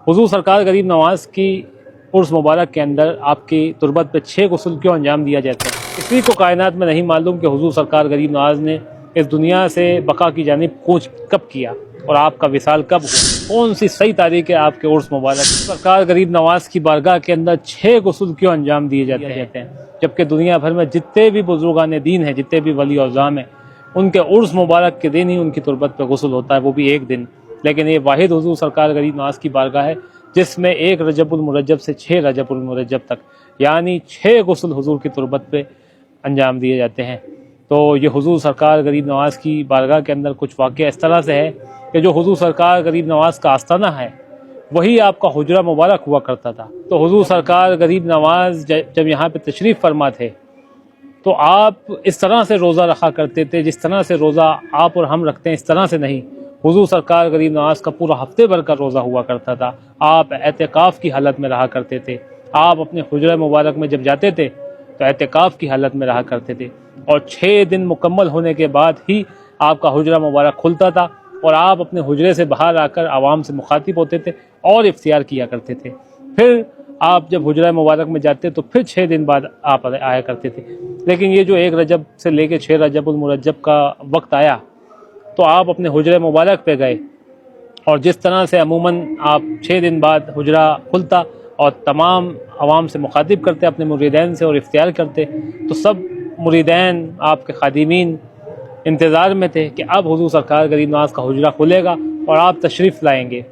हुजूर सरकार गरीब नवाज की उर्स मुबारक के अंदर आपकी तुरबत पे 6 गुस्ल क्यों अंजाम दिया जाता है? किसी को कायनात में नहीं मालूम कि हुजूर सरकार गरीब नवाज ने इस दुनिया से बका की जानिब कूच कब किया और आपका विसाल कब हुआ, कौन सी सही तारीख है आपके उर्स मुबारक। सरकार गरीब नवाज की बारगाह के अंदर 6 गुस्ल क्यों अंजाम दिए जाते हैं, जबकि दुनिया भर में जितने भी बुजुर्गान दीन हैं, जितने भी वली औज़ाम हैं, उनके उर्स मुबारक के दिन ही उनकी तुरबत पर गुस्ल होता है, वो भी एक दिन। लेकिन ये वाहिद हुजूर सरकार गरीब नवाज की बारगाह है जिसमें 1 रजबुल मुरज्जब से 6 रजबुल मुरज्जब तक यानी 6 गुस्ल हुजूर की तुरबत पे अंजाम दिए जाते हैं। तो ये हुजूर सरकार गरीब नवाज की बारगाह के अंदर कुछ वाक़या इस तरह से है कि जो हुजूर सरकार गरीब नवाज का आस्ताना है वही आपका हुजरा मुबारक हुआ करता था। तो हुजूर सरकार गरीब नवाज जब यहाँ पे तशरीफ़ फरमा थे तो आप इस तरह से रोज़ा रखा करते थे जिस तरह से रोज़ा आप और हम रखते हैं, इस तरह से नहीं। हुजूर सरकार गरीब नवाज का पूरा हफ्ते भर का रोज़ा हुआ करता था। आप एहतिकाफ़ की हालत में रहा करते थे। आप अपने हुजरा मुबारक में जब जाते थे तो एहतिकाफ़ की हालत में रहा करते थे और 6 दिन मुकम्मल होने के बाद ही आपका हुजरा मुबारक खुलता था और आप अपने हुजरे से बाहर आकर आवाम से मुखातिब होते थे और इफ्तियार किया करते थे। फिर आप जब हुजरा मुबारक में जाते तो फिर 6 दिन बाद आप आया करते थे। लेकिन ये जो 1 रजब से लेके 6 रजबुल मुरज्जब का वक्त आया तो आप अपने हुजरा मुबारक पे गए और जिस तरह से अमूमन आप 6 दिन बाद हुजरा खुलता और तमाम आवाम से मुखातिब करते अपने मुरीदैन से और इफ्तियार करते, तो सब मुरीदैन आपके खादिमीन इंतज़ार में थे कि अब हुजूर सरकार गरीब नवाज का हुजरा खुलेगा और आप तशरीफ़ लाएंगे।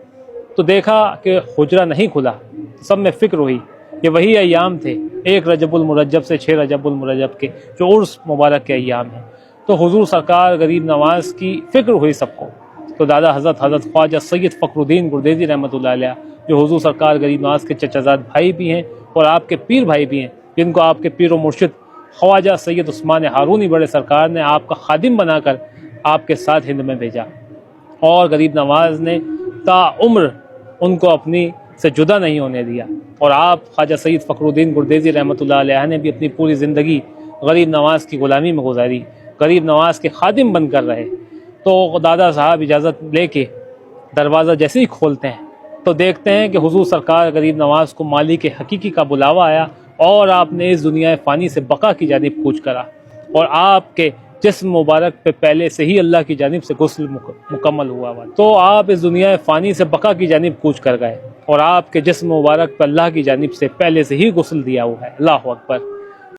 तो देखा कि हुजरा नहीं खुला, सब में फ़िक्र हुई। ये वही अय्याम थे 1 रजबुल मुरज्जब से 6 रजबुल मुरज्जब के जो उर्स मुबारक के अय्याम हैं। तो हुजूर सरकार गरीब नवाज की फ़िक्र हुई सबको। तो दादा हज़रत ख्वाजा सैयद फ़खरुद्दीन गुरदेजी रहमतुल्लाह अलैह जो हुजूर सरकार गरीब नवाज के चचाजाद भाई भी हैं और आपके पीर भाई भी हैं, जिनको आपके पीर व मुर्शिद ख्वाजा सैयद उस्मान हारूनी बड़े सरकार ने आपका खादिम बनाकर आपके साथ हिंद में भेजा और गरीब नवाज ने ताउम्र उनको अपनी से जुदा नहीं होने दिया। और आप ख्वाजा सैयद फ़खरुद्दीन गुरदेजी रहमतुल्लाह अलैह ने भी अपनी पूरी ज़िंदगी गरीब नवाज की ग़ुलामी में गुजारी, गरीब नवाज के खादिम बनकर रहे। तो दादा साहब इजाज़त लेके दरवाज़ा जैसे ही खोलते हैं तो देखते हैं कि हुजूर सरकार गरीब नवाज को मालिक हकीकी का बुलावा आया और आपने इस दुनिया फ़ानी से बका की जानिब कूच करा और आपके जिस्म मुबारक पे पहले से ही अल्लाह की जानिब से गुस्ल मुकम्मल हुआ। तो आप इस दुनिया फ़ानी से बका की जानिब कूच कर गए और आपके जिस्म मुबारक पे अल्लाह की जानिब से पहले से ही गुस्ल दिया हुआ है। अल्लाहु अकबर।